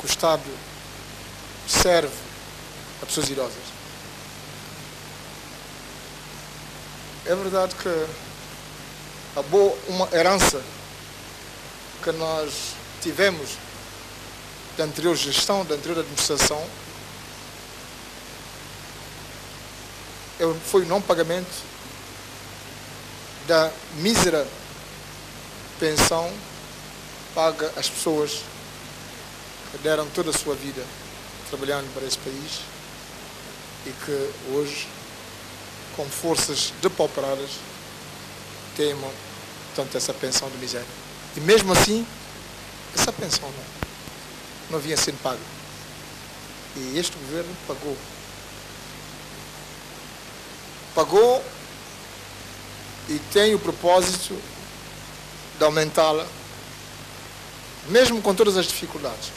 que o Estado serve a pessoas idosas. É verdade que uma herança que nós tivemos da anterior gestão, da anterior administração, foi o não pagamento da mísera pensão paga às pessoas que deram toda a sua vida trabalhando para esse país e que hoje, com forças depauperadas, teimam tanto essa pensão de miséria. E mesmo assim, essa pensão não vinha sendo paga. E este governo pagou. Pagou e tem o propósito de aumentá-la, mesmo com todas as dificuldades.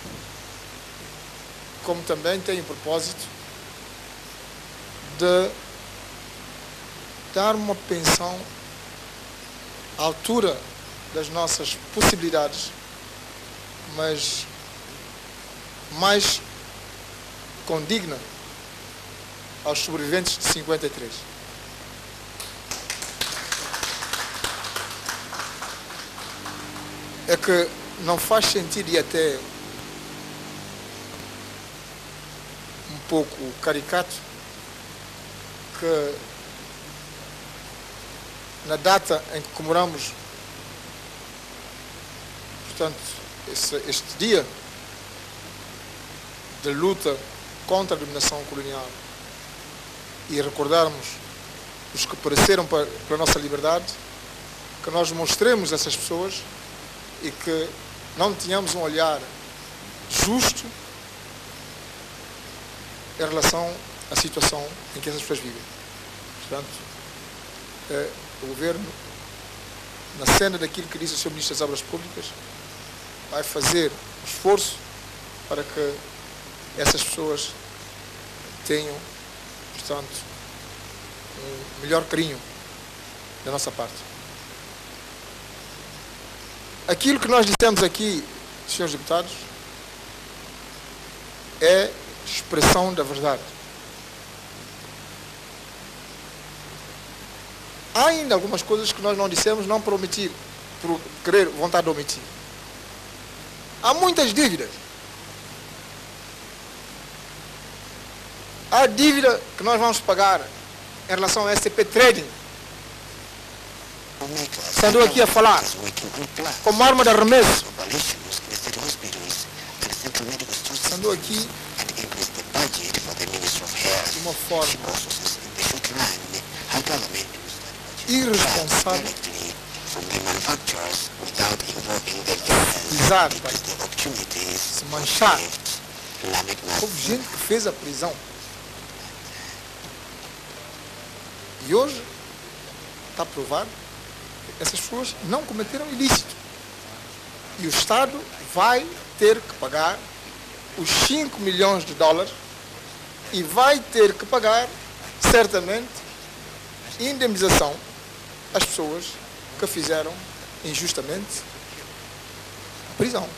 Como também tem o propósito de dar uma pensão à altura das nossas possibilidades, mas mais condigna aos sobreviventes de 53. É que não faz sentido, e até um pouco caricato, que na data em que comemoramos, portanto, este dia de luta contra a dominação colonial e recordarmos os que pereceram pela nossa liberdade, que nós mostremos a essas pessoas e que não tenhamos um olhar justo em relação à situação em que essas pessoas vivem. Portanto, o Governo, na cena daquilo que disse o Sr. Ministro das Obras Públicas, vai fazer um esforço para que essas pessoas tenham, portanto, um melhor carinho da nossa parte. Aquilo que nós dissemos aqui, senhores deputados, é expressão da verdade. Há ainda algumas coisas que nós não dissemos, não por omitir, por querer, vontade de omitir. Há muitas dívidas. Há dívida que nós vamos pagar em relação ao SCP Trading. Estando aqui a falar como arma de arremesso. Estando aqui de uma forma irresponsável, pisar, se manchar. Houve gente que fez a prisão. E hoje está provado que essas pessoas não cometeram ilícito. E o Estado vai ter que pagar os 5 milhões de dólares e vai ter que pagar, certamente, indemnização às pessoas que fizeram injustamente a prisão.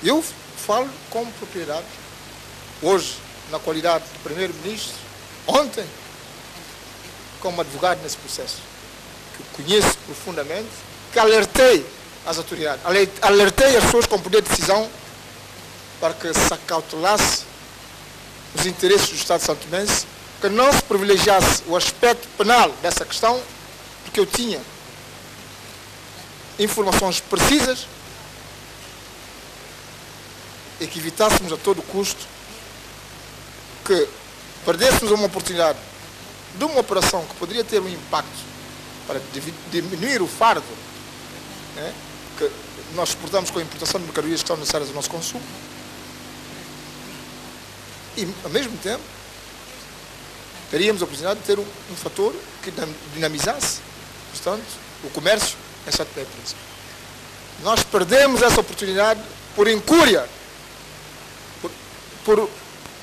Eu falo com propriedade, hoje, na qualidade de Primeiro-Ministro, ontem, como advogado nesse processo, que conheço profundamente, que alertei as autoridades, alertei as pessoas com poder de decisão para que se acautelasse os interesses do Estado santomense, que não se privilegiasse o aspecto penal dessa questão, porque eu tinha informações precisas e que evitássemos a todo custo que perdêssemos uma oportunidade de uma operação que poderia ter um impacto para diminuir o fardo, né, que nós suportamos com a importação de mercadorias que estão necessárias ao nosso consumo, e, ao mesmo tempo, teríamos a oportunidade de ter um fator que dinamizasse, portanto, o comércio em São Tomé e Príncipe. Nós perdemos essa oportunidade por incúria, por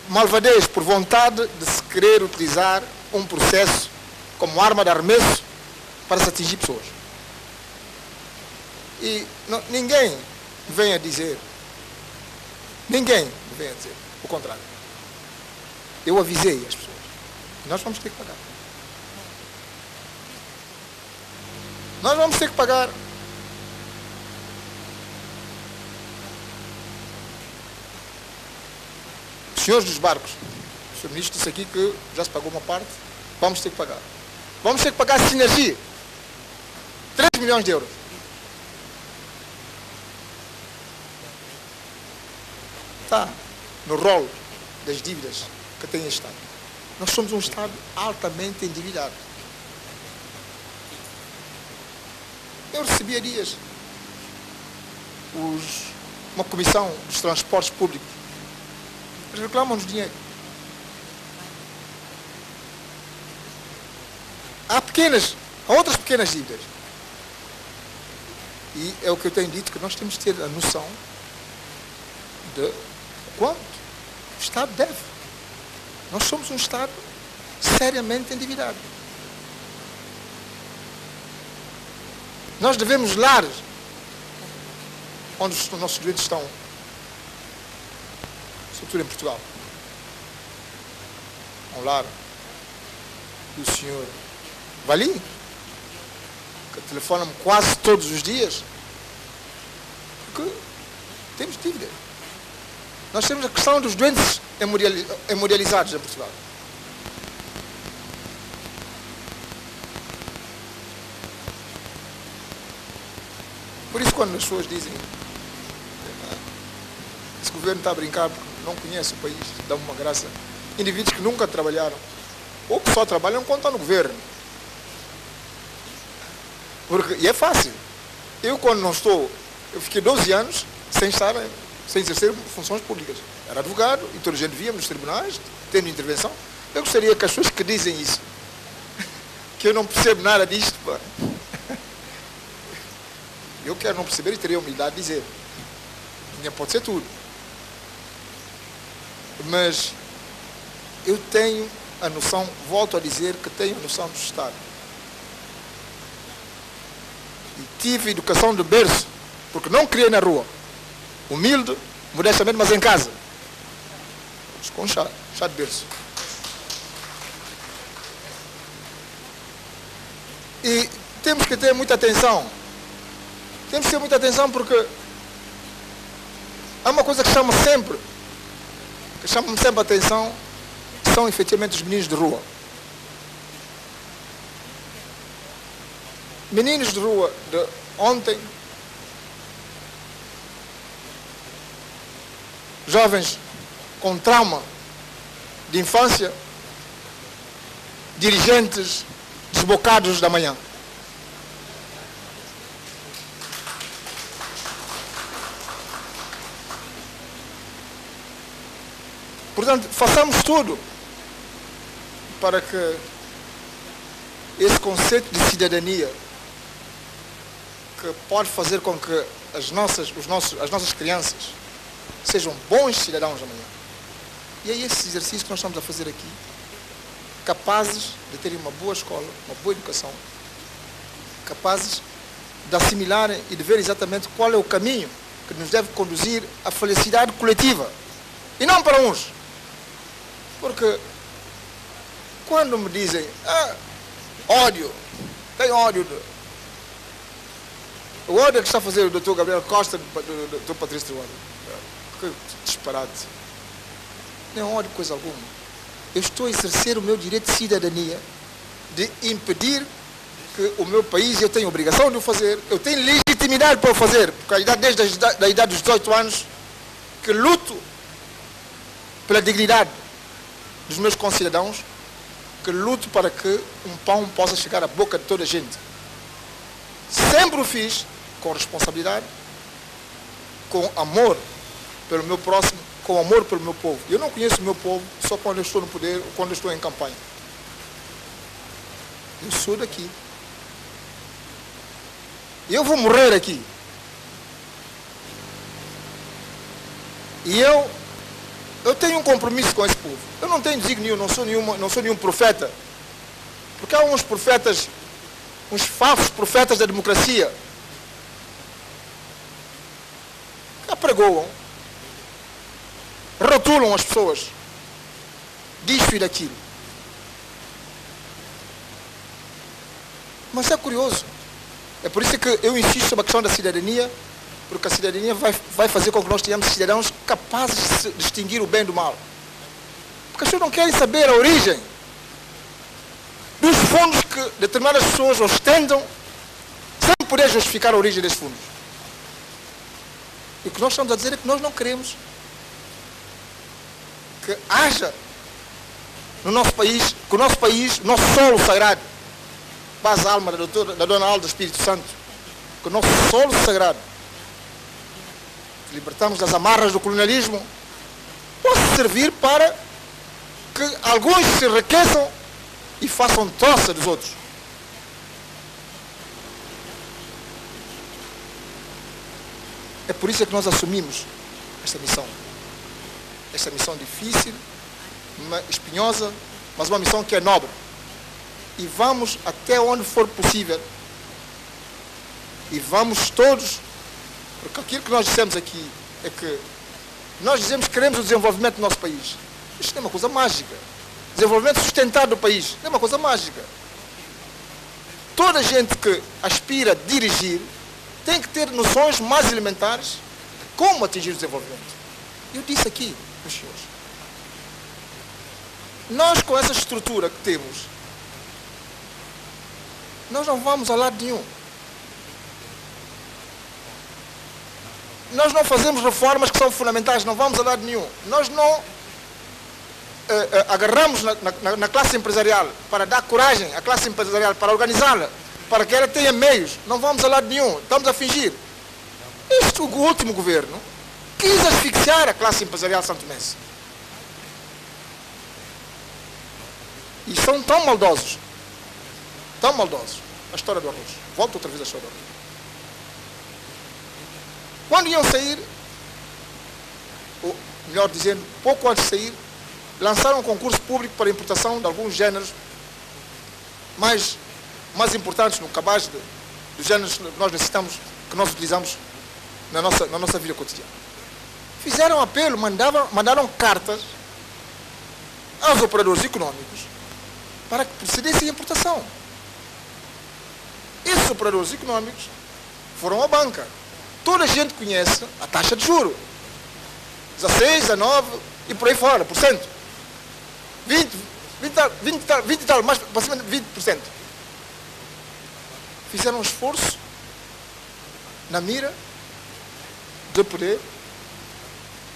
malvadez, por vontade de se querer utilizar um processo como arma de arremesso para se atingir pessoas. E ninguém vem a dizer, o contrário. Eu avisei as pessoas, nós vamos ter que pagar. Nós vamos ter que pagar. Os senhores dos barcos, o senhor ministro disse aqui que já se pagou uma parte, vamos ter que pagar. Vamos ter que pagar a sinergia. 3 milhões de euros. Está no rol das dívidas que tem este Estado. Nós somos um Estado altamente endividado. Eu recebi há dias uma comissão dos transportes públicos. Eles reclamam-nos dinheiro. Há outras pequenas dívidas. E é o que eu tenho dito, que nós temos que ter a noção de quanto o Estado deve. Nós somos um Estado seriamente endividado. Nós devemos lares onde os nossos doentes estão, sobretudo em Portugal. Um lar do senhor Valim, que telefona-me quase todos os dias, porque temos dívida. Nós temos a questão dos doentes hemodializados em Portugal. Por isso, quando as pessoas dizem esse governo está a brincar porque não conhece o país, dá-me uma graça. Indivíduos que nunca trabalharam, ou que só trabalham quando estão no governo. E é fácil. Eu, quando não estou, eu fiquei 12 anos sem exercer funções públicas. Era advogado e toda a gente via nos tribunais, tendo intervenção. Eu gostaria que as pessoas que dizem isso, que eu não percebo nada disto, pá. Eu quero não perceber e teria a humildade de dizer. Ninguém pode ser tudo. Mas eu tenho a noção, volto a dizer, que tenho a noção do Estado. E tive educação de berço, porque não criei na rua. Humilde, modestamente, mas em casa. Com chá de berço. E temos que ter muita atenção. Temos que ter muita atenção porque há uma coisa que chama sempre a atenção, são efetivamente os meninos de rua. Meninos de rua de ontem, jovens com trauma de infância, dirigentes desbocados da manhã. Portanto, façamos tudo para que esse conceito de cidadania, que pode fazer com que as nossas crianças sejam bons cidadãos amanhã. E é esse exercício que nós estamos a fazer aqui, capazes de terem uma boa escola, uma boa educação, capazes de assimilarem e de ver exatamente qual é o caminho que nos deve conduzir à felicidade coletiva. E não para uns. Porque quando me dizem, ódio, tem ódio. O ódio que está a fazer o Dr. Gabriel Costa do Dr. Patrício Trovoada. Que disparate. Não é ódio coisa alguma. Eu estou a exercer o meu direito de cidadania, de impedir que o meu país, eu tenho obrigação de o fazer, eu tenho legitimidade para o fazer, porque desde a idade dos 18 anos, que luto pela dignidade dos meus concidadãos, que luto para que um pão possa chegar à boca de toda a gente. Sempre o fiz com responsabilidade, com amor pelo meu próximo, com amor pelo meu povo. Eu não conheço o meu povo só quando eu estou no poder ou quando eu estou em campanha. Eu sou daqui. Eu vou morrer aqui. E eu tenho um compromisso com esse povo. Eu não tenho desígnio, não sou nenhum profeta. Porque há uns profetas, uns falsos profetas da democracia, apregoam, rotulam as pessoas disto e daquilo. Mas é curioso. É por isso que eu insisto sobre a questão da cidadania, porque a cidadania vai fazer com que nós tenhamos cidadãos capazes de se distinguir o bem do mal. Porque as pessoas não querem saber a origem dos fundos que determinadas pessoas ostentam sem poder justificar a origem desses fundos. E o que nós estamos a dizer é que nós não queremos que haja no nosso país, que o nosso país, nosso solo sagrado, paz à alma da Dona Alda do Espírito Santo, que o nosso solo sagrado, que libertamos das amarras do colonialismo, possa servir para que alguns se enriqueçam e façam troça dos outros. É por isso que nós assumimos esta missão. Esta missão difícil, espinhosa, mas uma missão que é nobre. E vamos até onde for possível. E vamos todos, porque aquilo que nós dissemos aqui é que nós dizemos que queremos o desenvolvimento do nosso país. Isto não é uma coisa mágica. Desenvolvimento sustentado do país não é uma coisa mágica. Toda gente que aspira a dirigir tem que ter noções mais elementares de como atingir o desenvolvimento. Eu disse aqui, meus senhores, nós com essa estrutura que temos, nós não vamos a lado nenhum. Nós não fazemos reformas que são fundamentais, não vamos a lado nenhum. Nós não agarramos na classe empresarial para dar coragem à classe empresarial, para organizá-la, para que ela tenha meios. Não vamos a lado nenhum, estamos a fingir. O último governo quis asfixiar a classe empresarial santomense. E são tão maldosos, a história do arroz. Volto outra vez à história do arroz. Quando iam sair, ou melhor dizendo, pouco antes de sair, lançaram um concurso público para importação de alguns géneros mais importantes no cabaz dos géneros que nós necessitamos, que nós utilizamos na nossa vida cotidiana. Fizeram apelo, mandaram cartas aos operadores econômicos para que procedessem à importação. Esses operadores econômicos foram à banca. Toda a gente conhece a taxa de juros. 16, 19 e por aí fora, por cento. 20 e tal, mais para cima de 20%. Fizeram um esforço na mira de poder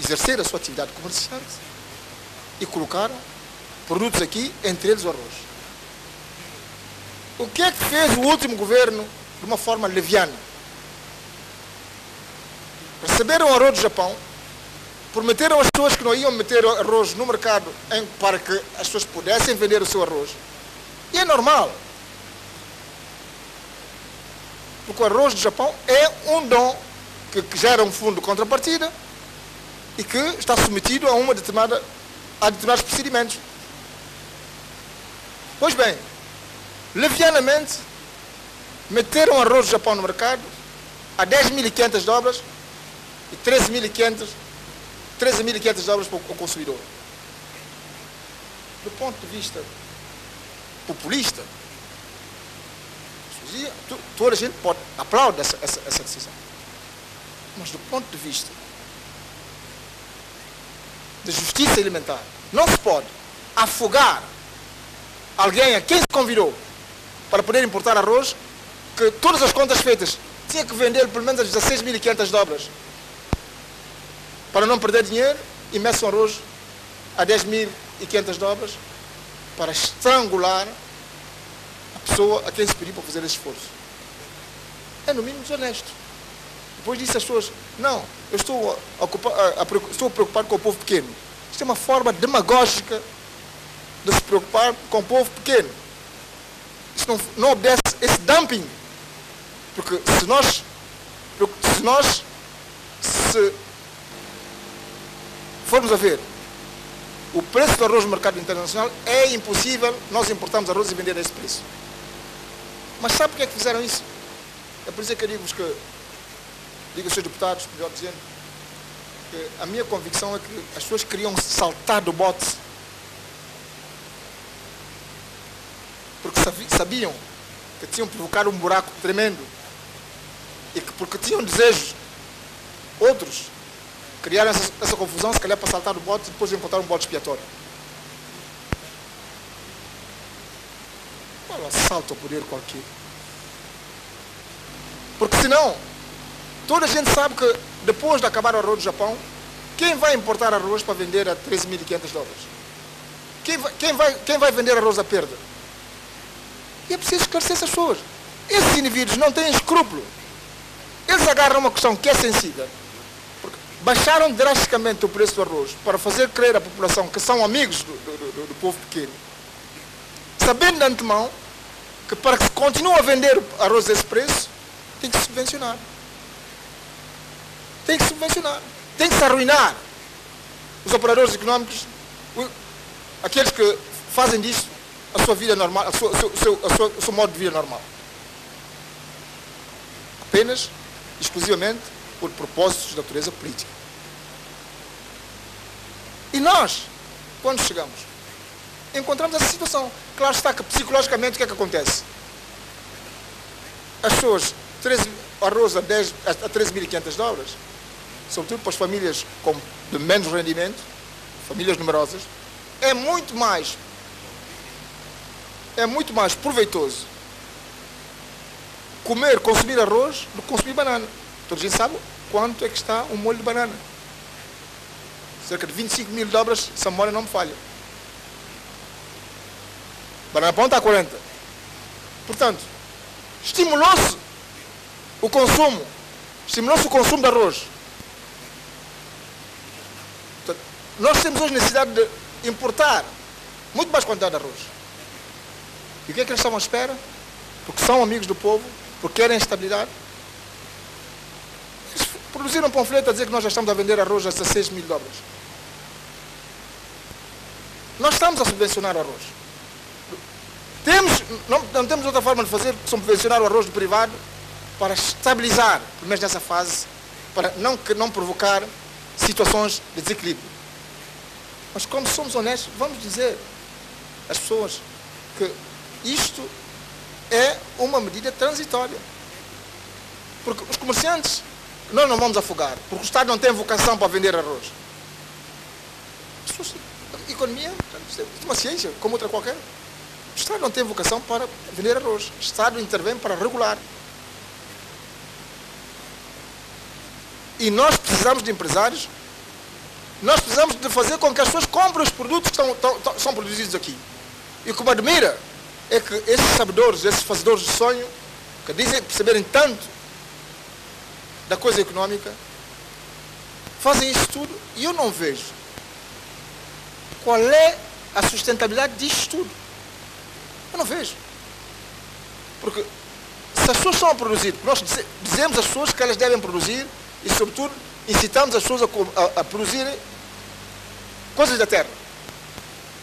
exercer a sua atividade comerciante e colocaram produtos aqui, entre eles o arroz. O que é que fez o último governo de uma forma leviana? Receberam arroz do Japão, prometeram às pessoas que não iam meter arroz no mercado para que as pessoas pudessem vender o seu arroz. E é normal. Porque o arroz do Japão é um dom que gera um fundo de contrapartida e que está submetido a determinados procedimentos. Pois bem, levianamente meteram arroz do Japão no mercado a 10.500 dólares e 13.500 dólares para o consumidor. Do ponto de vista populista, toda a gente pode aplaudir essa decisão. Mas do ponto de vista de justiça alimentar, não se pode afogar alguém a quem se convidou para poder importar arroz, que todas as contas feitas tinha que vender pelo menos a 16.500 dólares para não perder dinheiro, e mete um arroz a 10.500 dólares para estrangular a pessoa a quem se pediu para fazer esse esforço. É no mínimo desonesto. Depois disse as pessoas, não, eu estou preocupado com o povo pequeno. Isto é uma forma demagógica de se preocupar com o povo pequeno. Isso não obedece esse dumping. Porque se nós formos a ver o preço do arroz no mercado internacional, é impossível nós importarmos arroz e vender a esse preço. Mas sabe porque é que fizeram isso? É por isso que eu digo aos senhores deputados, melhor dizendo, A minha convicção é que as pessoas queriam saltar do bote porque sabiam que tinham provocado um buraco tremendo e que porque tinham desejos outros criaram essa confusão, se calhar para saltar do bote e depois encontrar um bote expiatório. Qual assalto ao poder qualquer? Porque senão, toda a gente sabe que depois de acabar o arroz do Japão, quem vai importar arroz para vender a $13.500? Quem vai vender arroz à perda? E é preciso esclarecer essas pessoas. Esses indivíduos não têm escrúpulo. Eles agarram uma questão que é sensível. Porque baixaram drasticamente o preço do arroz para fazer crer à população que são amigos do povo pequeno. Sabendo de antemão que para que se continue a vender arroz a esse preço, tem que subvencionar. Tem que subvencionar. Tem que se arruinar os operadores económicos, aqueles que fazem disso a sua vida normal, o seu modo de vida normal. Apenas, exclusivamente, por propósitos de natureza política. E nós, quando chegamos, encontramos essa situação. Claro está que psicologicamente o que é que acontece? As pessoas, arroz a $13.500, sobretudo para as famílias de menos rendimento, famílias numerosas, é muito mais proveitoso consumir arroz do que consumir banana. Toda a gente sabe quanto é que está um molho de banana. Cerca de $25.000, se a memória não me falha. Banana pão está a 40. Portanto, estimulou-se o consumo de arroz. Portanto, nós temos hoje necessidade de importar muito mais quantidade de arroz. E o que é que eles estavam à espera? Porque são amigos do povo, porque querem estabilidade. Eles produziram um panfleto a dizer que nós já estamos a vender arroz a $16.000. Nós estamos a subvencionar o arroz. Não temos outra forma de fazer que subvencionar o arroz do privado para estabilizar, pelo menos nessa fase, para não provocar situações de desequilíbrio. Mas como somos honestos, vamos dizer às pessoas que isto é uma medida transitória. Porque os comerciantes, nós não vamos afogar, porque o Estado não tem vocação para vender arroz. A economia é uma ciência, como outra qualquer. O Estado não tem vocação para vender arroz. O Estado intervém para regular. E nós precisamos de empresários, nós precisamos de fazer com que as pessoas comprem os produtos que são produzidos aqui. E o que me admira é que esses sabedores, esses fazedores de sonho, que dizem perceberem tanto da coisa económica, fazem isso tudo e eu não vejo qual é a sustentabilidade disto tudo. Eu não vejo. Porque se as pessoas estão a produzir, nós dizemos às pessoas que elas devem produzir e, sobretudo, incitamos as pessoas a produzirem coisas da terra,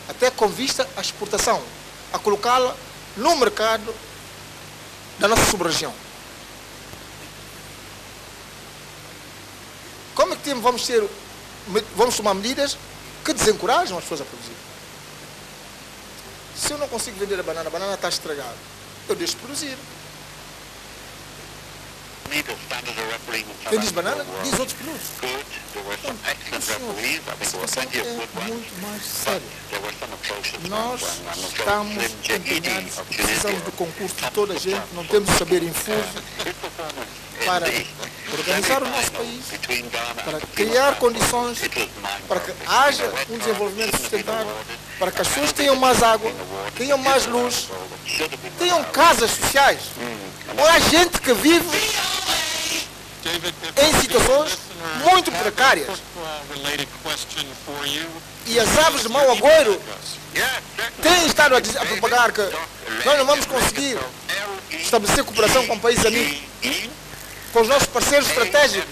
até com vista à exportação, a colocá-la no mercado da nossa sub-região. Como é que vamos tomar medidas que desencorajam as pessoas a produzir? Se eu não consigo vender a banana está estragada, eu deixo de produzir. Quem diz banana, diz outros produtos. Então, a situação é muito mais séria. Nós estamos empenhados, precisamos do concurso de toda a gente, não temos o saber infuso para organizar o nosso país, para criar condições para que haja um desenvolvimento sustentável, para que as pessoas tenham mais água, tenham mais luz, tenham casas sociais. Há gente que vive em situações muito precárias. E as aves de mau agouro têm estado a propagar que nós não vamos conseguir estabelecer cooperação com países amigos, com os nossos parceiros estratégicos,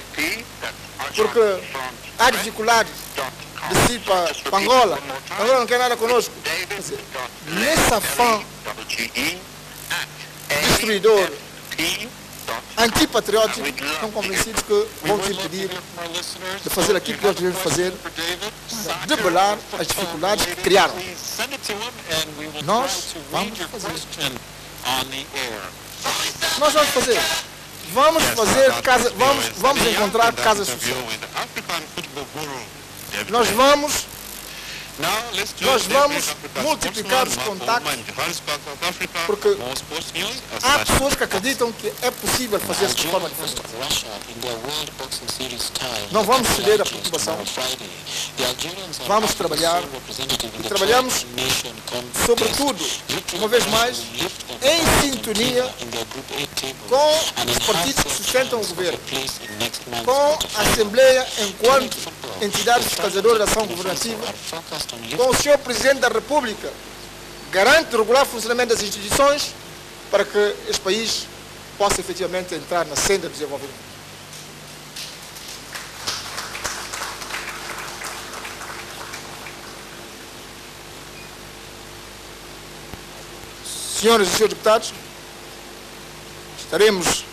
porque há dificuldades de ir para Angola. Angola não quer nada conosco. Nesse afã destruidor, antipatriótico, estão convencidos que vão te impedir de fazer aquilo que nós devemos fazer para debelar as dificuldades que criaram. Nós vamos fazer. Nós vamos fazer. Vamos encontrar casas sociais. Nós vamos multiplicar os contactos, porque há pessoas que acreditam que é possível fazer-se de forma diferente. Não vamos ceder à preocupação. Vamos trabalhar e trabalhamos, sobretudo, uma vez mais, em sintonia com os partidos que sustentam o governo, com a Assembleia enquanto entidade fiscalizadora da ação governativa, com o Sr. Presidente da República, garante o regular funcionamento das instituições para que este país possa efetivamente entrar na senda do desenvolvimento. Senhoras e senhores deputados, estaremos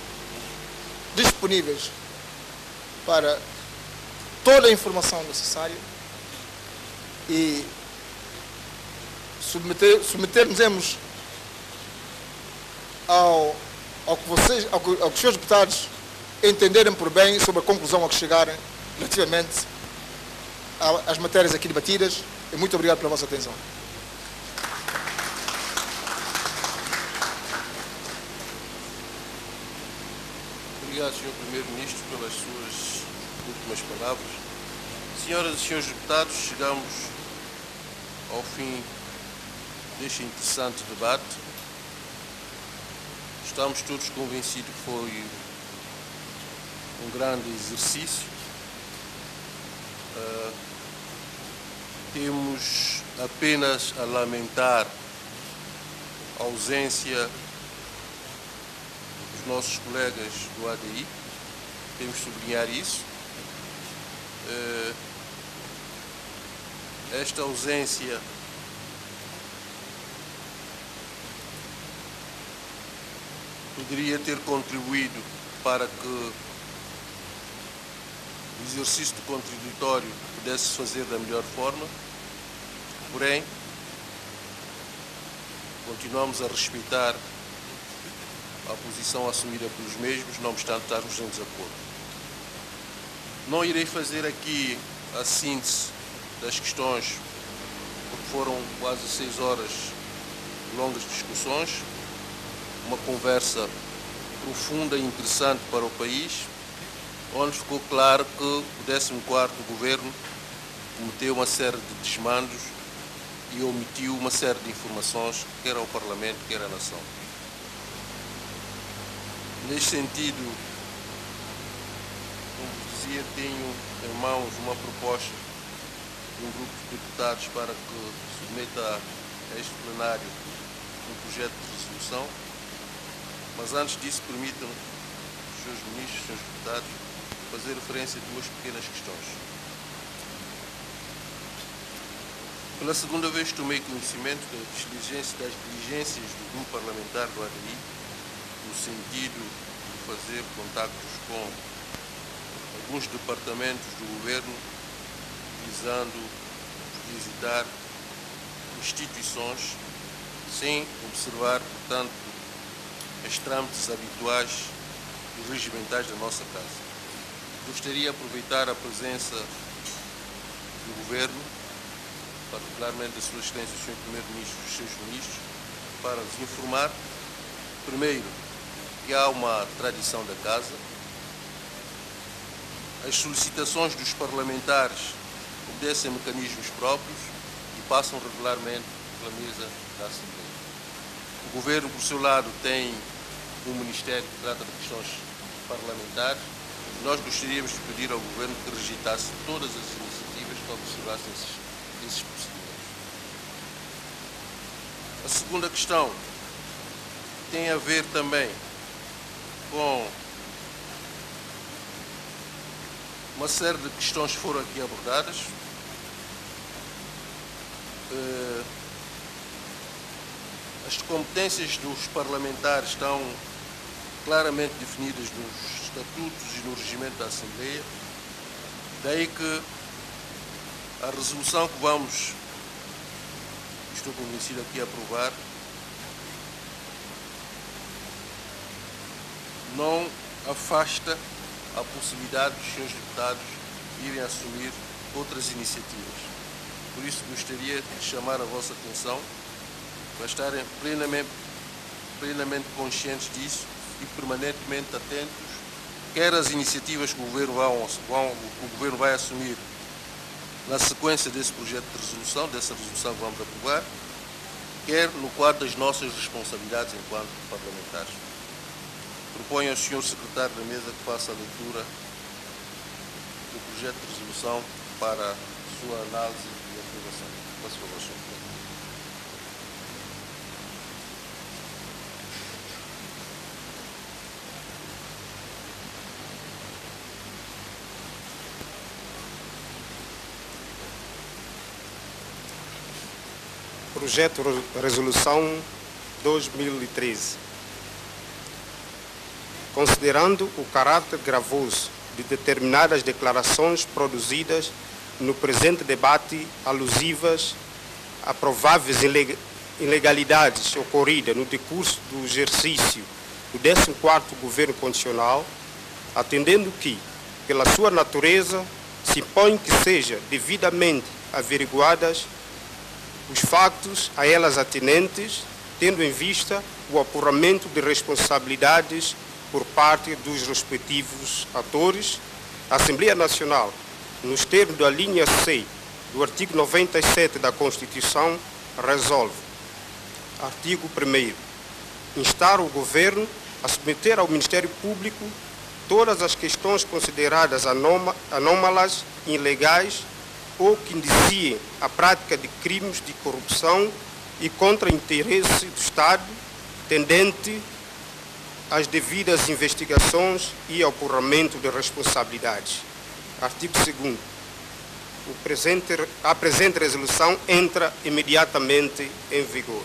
disponíveis para toda a informação necessária e submetermos ao que os senhores deputados entenderem por bem sobre a conclusão a que chegarem relativamente às matérias aqui debatidas. E muito obrigado pela vossa atenção. Obrigado, Sr. Primeiro-Ministro, pelas suas últimas palavras. Senhoras e senhores deputados, chegamos ao fim deste interessante debate. Estamos todos convencidos que foi um grande exercício. Temos apenas a lamentar a ausência dos nossos colegas do ADI. Temos de sublinhar isso. Esta ausência poderia ter contribuído para que o exercício do contraditório pudesse se fazer da melhor forma, porém, continuamos a respeitar a posição assumida pelos mesmos, não obstante estarmos em desacordo. Não irei fazer aqui a síntese das questões, porque foram quase 6 horas de longas discussões, uma conversa profunda e interessante para o país, onde ficou claro que o 14º Governo cometeu uma série de desmandos e omitiu uma série de informações, quer ao Parlamento, quer à Nação. Neste sentido, como dizia, tenho em mãos uma proposta de um grupo de deputados para que submeta a este plenário um projeto de resolução, mas antes disso permitam, senhores ministros, senhores deputados, fazer referência a 2 pequenas questões. Pela segunda vez tomei conhecimento das diligências do grupo parlamentar do ADI, no sentido de fazer contactos com alguns departamentos do governo, visando visitar instituições, sem observar, portanto, os trâmites habituais e regimentais da nossa casa. Gostaria de aproveitar a presença do governo, particularmente da Sua Excelência, o Sr. Primeiro-Ministro e os seus ministros, para os informar, primeiro, que há uma tradição da casa. As solicitações dos parlamentares obedecem a mecanismos próprios e passam regularmente pela mesa da Assembleia. O Governo, por seu lado, tem um Ministério que trata de questões parlamentares. Nós gostaríamos de pedir ao Governo que rejeitasse todas as iniciativas que observassem esses procedimentos. A segunda questão tem a ver também com uma série de questões que foram aqui abordadas. As competências dos parlamentares estão claramente definidas nos estatutos e no regimento da Assembleia. Daí que a resolução que estou convencido aqui a aprovar, não afasta a possibilidade dos senhores deputados irem assumir outras iniciativas. Por isso gostaria de chamar a vossa atenção para estarem plenamente conscientes disso e permanentemente atentos, quer às iniciativas que o Governo vai assumir na sequência desse projeto de resolução, dessa resolução que vamos aprovar, quer no quadro das nossas responsabilidades enquanto parlamentares. Proponho ao Sr. Secretário da Mesa que faça a leitura do projeto de resolução para a sua análise e aprovação. Faça favor, Sr. Secretário. Projeto de Resolução 2013. Considerando o caráter gravoso de determinadas declarações produzidas no presente debate alusivas a prováveis ilegalidades ocorridas no decurso do exercício do 14º Governo Constitucional, atendendo que, pela sua natureza, se impõe que sejam devidamente averiguadas os factos a elas atinentes, tendo em vista o apuramento de responsabilidades por parte dos respectivos atores, a Assembleia Nacional, nos termos da linha C do artigo 97 da Constituição, resolve. Artigo 1º. Instar o Governo a submeter ao Ministério Público todas as questões consideradas anômalas, ilegais ou que indiciem a prática de crimes de corrupção e contra o interesse do Estado, tendente às devidas investigações e ao apuramento de responsabilidades. Artigo 2º. A presente resolução entra imediatamente em vigor.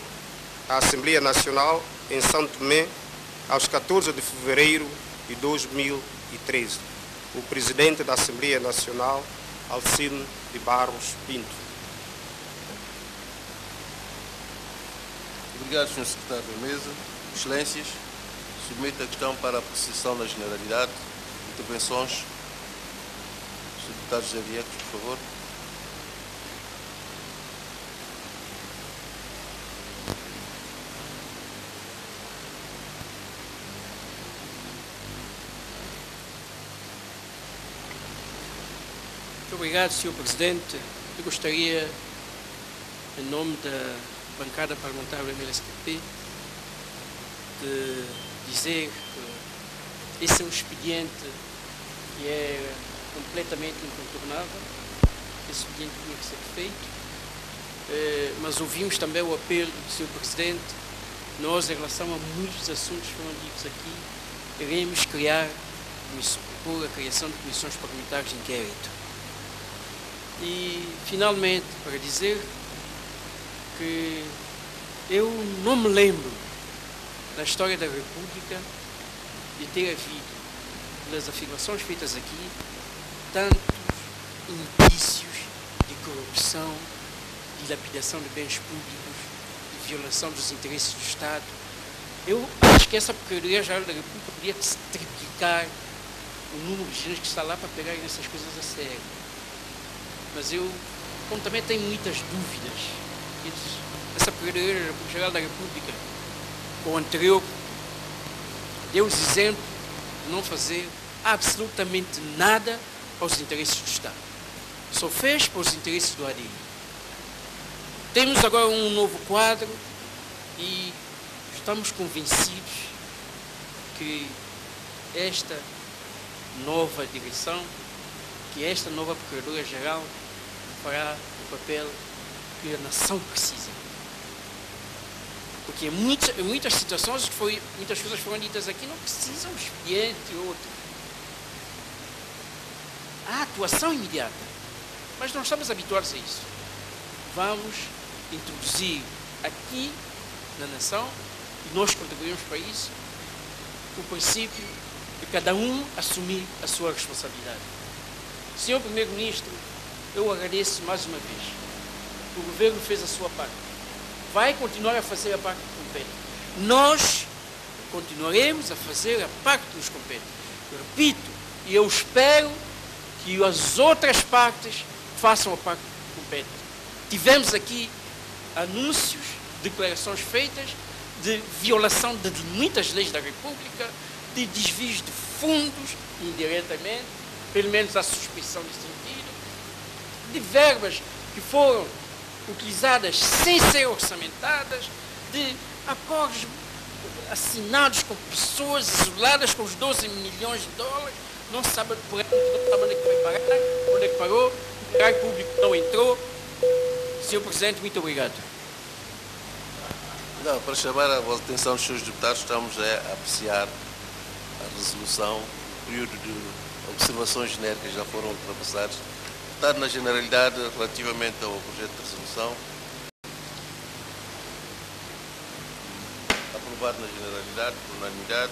A Assembleia Nacional, em São Tomé, aos 14 de fevereiro de 2013. O Presidente da Assembleia Nacional, Alcino de Barros Pinto. Obrigado, Sr. Secretário da Mesa. Excelências, submeto a questão para a apreciação da generalidade. Intervenções. Sr. Deputado José Vieques, por favor. Muito obrigado, Sr. Presidente. Eu gostaria, em nome da bancada parlamentar do MLSTP, de dizer que esse é um expediente que é completamente incontornável. Esse expediente tinha que ser feito, mas ouvimos também o apelo do Sr. Presidente. Nós, em relação a muitos assuntos que foram ditos aqui, iremos propor a criação de comissões parlamentares de inquérito. E, finalmente, para dizer que eu não me lembro na história da República de ter havido, pelas afirmações feitas aqui, tantos indícios de corrupção, de lapidação de bens públicos, de violação dos interesses do Estado. Eu acho que essa Procuradoria-Geral da República podia triplicar o número de gente que está lá para pegar essas coisas a sério. Mas eu, como também tenho muitas dúvidas, essa Procuradoria-Geral da República, com o anterior, deu-nos exemplo de não fazer absolutamente nada para os interesses do Estado. Só fez para os interesses do ADI. Temos agora um novo quadro e estamos convencidos que esta nova direção, que esta nova Procuradoria-Geral fará o papel que a nação precisa. Porque em muitas situações, muitas coisas foram ditas aqui, não precisam de expediente ou outro. Há atuação imediata, mas não estamos habituados a isso. Vamos introduzir aqui na nação, e nós contribuímos para isso, o princípio de cada um assumir a sua responsabilidade. Senhor Primeiro-Ministro, eu agradeço mais uma vez. O governo fez a sua parte. Vai continuar a fazer a parte que compete. Nós continuaremos a fazer a parte que nos compete. Eu repito, e eu espero que as outras partes façam a parte que compete. Tivemos aqui anúncios, declarações feitas de violação de muitas leis da República, de desvios de fundos, indiretamente, pelo menos há suspeição nesse sentido, de verbas que foram utilizadas sem ser orçamentadas, de acordos assinados com pessoas isoladas com os 12 milhões de dólares, não se sabe por onde é que vai parar, onde é que parou, o cargo público não entrou. Senhor Presidente, muito obrigado. Não, para chamar a atenção dos senhores deputados, estamos a apreciar a resolução, o período de observações genéricas já foram ultrapassados. Está na generalidade relativamente ao projeto de resolução. Aprovado na generalidade, por unanimidade.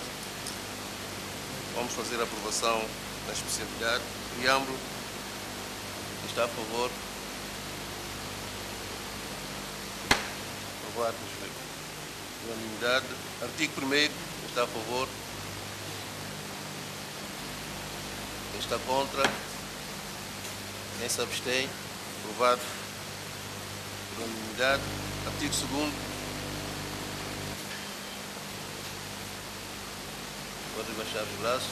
Vamos fazer a aprovação na especialidade. Preâmbulo. Quem está a favor? Aprovado na unanimidade. Artigo 1º. Quem está a favor? Quem está contra? Quem se abstém? Aprovado por unanimidade. Artigo 2º. Pode baixar os braços.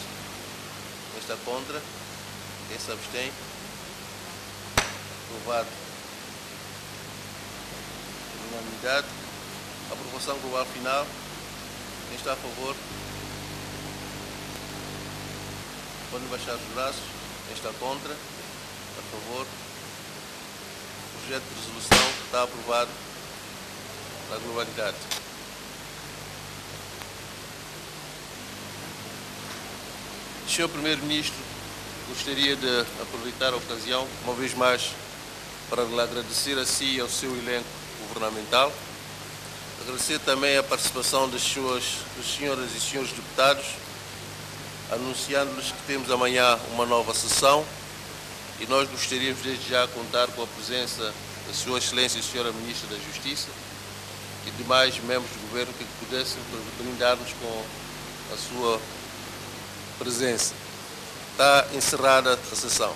Quem está contra? Quem se abstém? Aprovado por unanimidade. Aprovação global final. Quem está a favor? Pode baixar os braços. Quem está contra? A favor. O projeto de resolução está aprovado na globalidade. Senhor Primeiro-Ministro, gostaria de aproveitar a ocasião, uma vez mais, para lhe agradecer a si e ao seu elenco governamental. Agradecer também a participação das senhoras e senhores deputados, anunciando-lhes que temos amanhã uma nova sessão e nós gostaríamos desde já contar com a presença da Sua Excelência, Senhora Ministra da Justiça e demais membros do Governo que pudessem brindar-nos com a sua presença. Está encerrada a sessão.